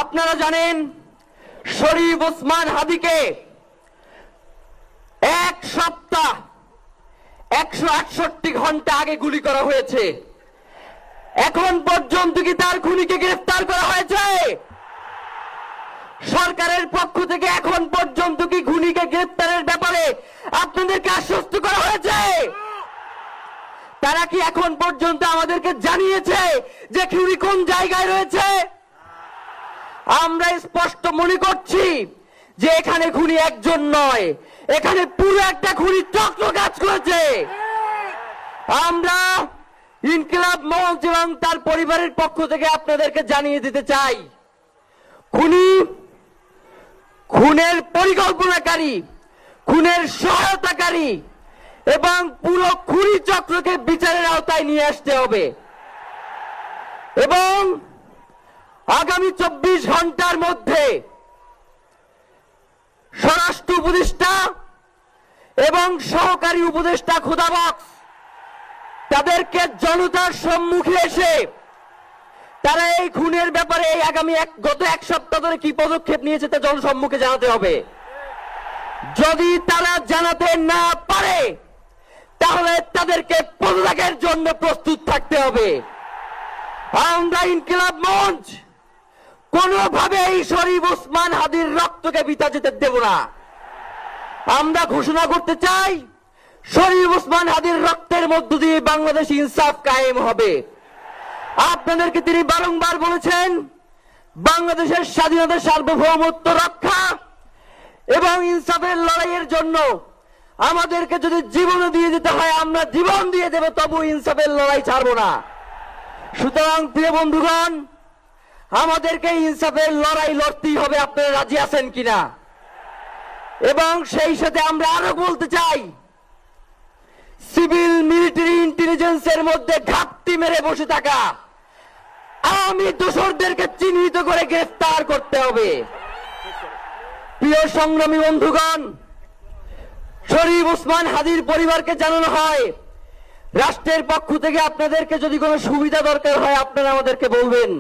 আপনারা জানেন শরীফ ওসমান হাদিকে এক সপ্তাহ 168 ঘন্টা আগে গুলি করা হয়েছে। এখন পর্যন্ত কি তার খুনিকে গ্রেফতার করা হয়েছে? সরকারের পক্ষ থেকে এখন পর্যন্ত কি খুনিকে গ্রেফতারের ব্যাপারে আপনাদেরকে আশ্বস্ত করা হয়েছে? তারা কি এখন পর্যন্ত আমাদেরকে জানিয়েছে যে খুনি কোন জায়গায় রয়েছে? আমরা স্পষ্ট মনে করছি যে এখানে খুনি একজন নয়, এখানে পুরো একটা খুনি চক্র কাজ করেছে। আমরা ইনকিলাব মঞ্চ এবং তার পরিবারের পক্ষ থেকে আপনাদেরকে জানিয়ে দিতে চাই, খুনের পরিকল্পনাকারী, খুনের সহায়তাকারী এবং পুরো খুনি চক্রকে বিচারের আওতায় নিয়ে আসতে হবে এবং আগামী 24 ঘন্টার মধ্যে স্বরাষ্ট্র উপদেষ্টা এবং সহকারী উপদেষ্টা খোদাবক্স তাদেরকে জনতার সম্মুখে এসে তারা এই খুনের ব্যাপারে গত এক সপ্তাহ ধরে কি পদক্ষেপ নিয়েছে তা জনসম্মুখে জানাতে হবে। যদি তারা জানাতে না পারে তাহলে তাদেরকে পদত্যাগের জন্য প্রস্তুত থাকতে হবে। আমরা ইনকিলাব মঞ্চ কোনোভাবে এই শরীফ ওসমান হাদির রক্তকে বৃথা যেতে দেব না। আমরা ঘোষণা করতে চাই, শরীফ ওসমান হাদির রক্তের মধ্য দিয়ে বাংলাদেশ ইনসাফ কায়েম হবে। আপনাদেরকে তিনি বারংবার বলেছেন, বাংলাদেশের স্বাধীনতা সার্বভৌমত্ব রক্ষা এবং ইনসাফের লড়াইয়ের জন্য আমাদেরকে যদি জীবনও দিয়ে দিতে হয় আমরা জীবন দিয়ে দেব, তবু ইনসাফের লড়াই ছাড়ব না। সুতরাং প্রিয় বন্ধুগণ, আমাদেরকে ইনসাফের লড়াই লড়তেই হবে। আপনারা রাজি আছেন কিনা? এবং সেই সাথে আমরা আরো বলতে চাই, সিভিল মিলিটারি ইন্টেলিজেন্সের মধ্যে ঘাপটি মেরে বসে থাকা আওয়ামী দোসরদেরকে চিহ্নিত করে গ্রেফতার করতে হবে। প্রিয় সংগ্রামী বন্ধুগণ, শরীফ ওসমান হাদির পরিবারকে জানানো হয়, রাষ্ট্রের পক্ষ থেকে আপনাদেরকে যদি কোনো সুবিধা দরকার হয় আপনারা আমাদেরকে বলবেন।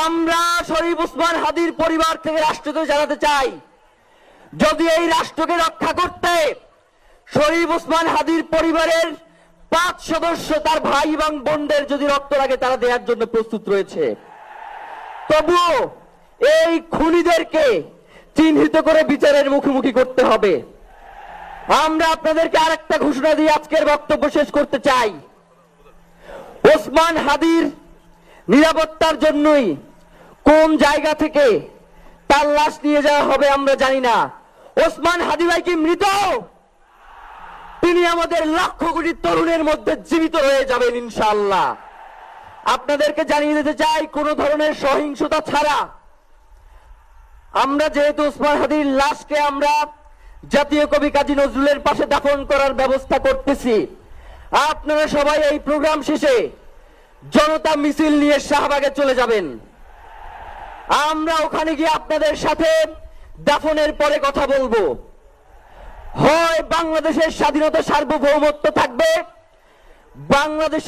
আমরা শরীফ ওসমান হাদির পরিবার থেকে রাষ্ট্রকে জানাতে চাই, যদি এই রাষ্ট্রকে রক্ষা করতে শরীফ ওসমান হাদির পরিবারের 5 সদস্য তার ভাই এবং বোনদের যদি রক্ত লাগে তারা দেওয়ার জন্য প্রস্তুত রয়েছে, তবুও এই খুনিদেরকে চিহ্নিত করে বিচারের মুখোমুখি করতে হবে। আমরা আপনাদেরকে আরেকটা ঘোষণা দিয়ে আজকের বক্তব্য শেষ করতে চাই, ওসমান হাদির নিরাপত্তার জন্যই কোন জায়গা থেকে তার লাশ নিয়ে যাওয়া হবে আমরা জানি না। ওসমান হাদি ভাই কি মৃত? তিনি আমাদের লক্ষ কোটি তরুণের মধ্যে জীবিত রয়ে যাবেন ইনশাআল্লাহ। আপনাদেরকে জানিয়ে দিতে চাই, কোন ধরনের সহিংসতা ছাড়া আমরা যেহেতু ওসমান হাদির লাশকে আমরা জাতীয় কবি কাজী নজরুলের পাশে দাফন করার ব্যবস্থা করতেছি, আপনারা সবাই এই প্রোগ্রাম শেষে জনতা মিছিল নিয়ে শাহবাগে চলে যাবেন। আমরা ওখানে গিয়ে আপনাদের সাথে দাফনের পরে কথা বলবো। হয় বাংলাদেশের স্বাধীনতা সার্বভৌমত্ব থাকবে, বাংলাদেশের